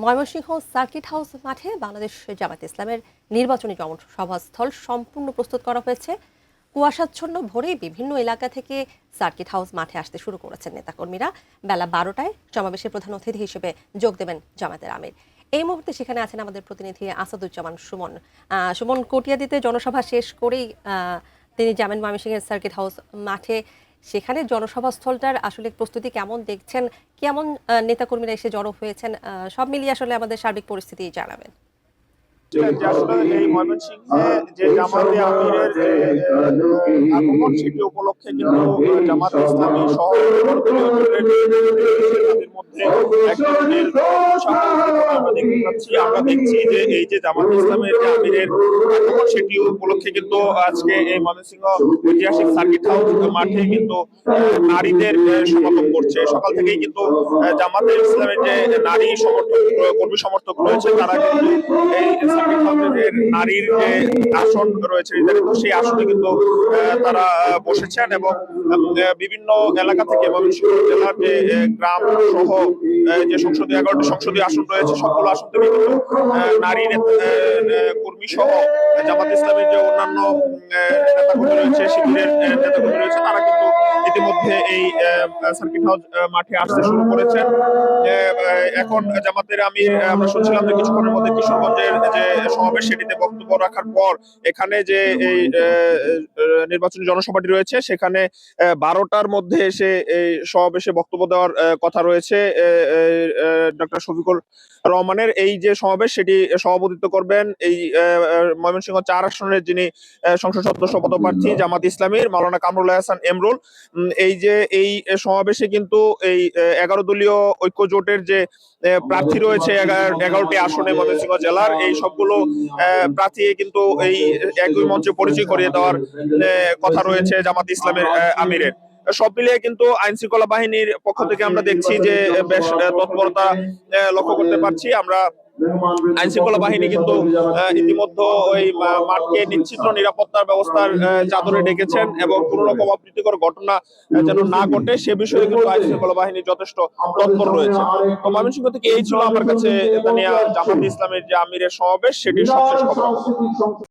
Mymensingh circuit house মাঠে বাংলাদেশ জামায়াতে ইসলামের নির্বাচনী সভাস্থল সম্পূর্ণ প্রস্তুত করা হয়েছে। কুয়াশাচ্ছন্ন ভোরে বিভিন্ন এলাকা থেকে সার্কিট হাউস মাঠে আসতে শুরু করেছেন নেতাকর্মীরা। বেলা 12টায় সমাবেশে প্রধান অতিথি হিসেবে যোগ দেবেন জামায়াতের আমির। এই মুহূর্তে সেখানে আছেন আমাদের প্রতিনিধি আসাদুজ্জামান সুমন। সুমন, কটিয়াদীতে জনসভা শেষ করেই তিনি যাবেন ময়মনসিংহের সার্কিট হাউস মাঠে। সেখানে জনসভাস্থলটার আসলে প্রস্তুতি কেমন দেখছেন, কেমন নেতাকর্মীরা এসে জড়ো হয়েছেন, সব মিলিয়ে আসলে আমাদের সার্বিক পরিস্থিতি জানাবেন। আসলে এই ময়মনসিংহে যে জামাতে আমিরের যে আগমন সেটি উপলক্ষে কিন্তু জামাত ইসলামী সহ আমরা দেখছি যে এই যে জামাত ইসলামের যে আমিরের আগমন সেটি উপলক্ষে কিন্তু আজকে এই ময়মনসিংহ ঐতিহাসিক সার্কিট হাউস মাঠে কিন্তু নারীদের সমাগম করছে। সকাল থেকেই কিন্তু জামাতে ইসলামের যে নারী সমর্থক কর্মী সমর্থক রয়েছে তারা কিন্তু এই নারীর যে আসন রয়েছে নির্ধারিত সেই আসনে কিন্তু তারা বসেছেন এবং বিভিন্ন এলাকা থেকে ময়মনসিংহ জেলার যে গ্রাম সহ যে 11টি সংসদীয় আসন রয়েছে সবগুলো আসন থেকে কিন্তু নারী কর্মী সহ জামাত ইসলামের যে অন্যান্য নেতাকর্মী রয়েছে শিবিরের নেতাকর্মী রয়েছে তারা কিন্তু ইতিমধ্যে এই সার্কিট হাউস মাঠে আসতে শুরু করেছেন। এখন জামাতের আমরা শুনছিলাম যে কিছুক্ষণের মধ্যে কিশোরগঞ্জের যে সমাবেশ সেটিতে বক্তব্য রাখার পর এখানে যে এই নির্বাচনী জনসভাটি রয়েছে সেখানে 12টার মধ্যে এসে এই সমাবেশে বক্তব্য দেওয়ার কথা রয়েছে। ডক্টর শফিকুর রহমানের এই যে সমাবেশ সেটি সভাপতিত্ব করবেন এই ময়মনসিংহ 4 আসনের যিনি সংসদ সদস্য পদপ্রার্থী জামাত ইসলামীর মাওলানা কামরুল হাসান এমরুল। এই সমাবেশে কিন্তু এই 11 দলীয় ঐক্য জোটের যে প্রার্থী রয়েছে 11টি আসনে ময়মনসিংহ জেলার এই সবগুলো প্রার্থী কিন্তু এই একই মঞ্চে পরিচয় করিয়ে দেওয়ার কথা রয়েছে জামাত ইসলামের আমিরের। সব মিলিয়ে কিন্তু আইন শৃঙ্খলা বাহিনীর পক্ষ থেকে আমরা দেখছি যে বেশ তৎপরতা লক্ষ্য করতে পারছি আমরা। আইন শৃঙ্খলা বাহিনী কিন্তু ইতিমধ্যে ওই মাঠকে নিশ্চিত নিরাপত্তার ব্যবস্থার চাদরে ডেকেছেন এবং কোনো রকম অপ্রীতিকর ঘটনা যেন না ঘটে সে বিষয়ে কিন্তু আইন শৃঙ্খলা বাহিনী যথেষ্ট তৎপর রয়েছে। তো ময়মনসিংহ থেকে এই ছিল আমার কাছে জামাত ইসলামের যে আমিরের সমাবেশ সেটির সবশেষ খবর।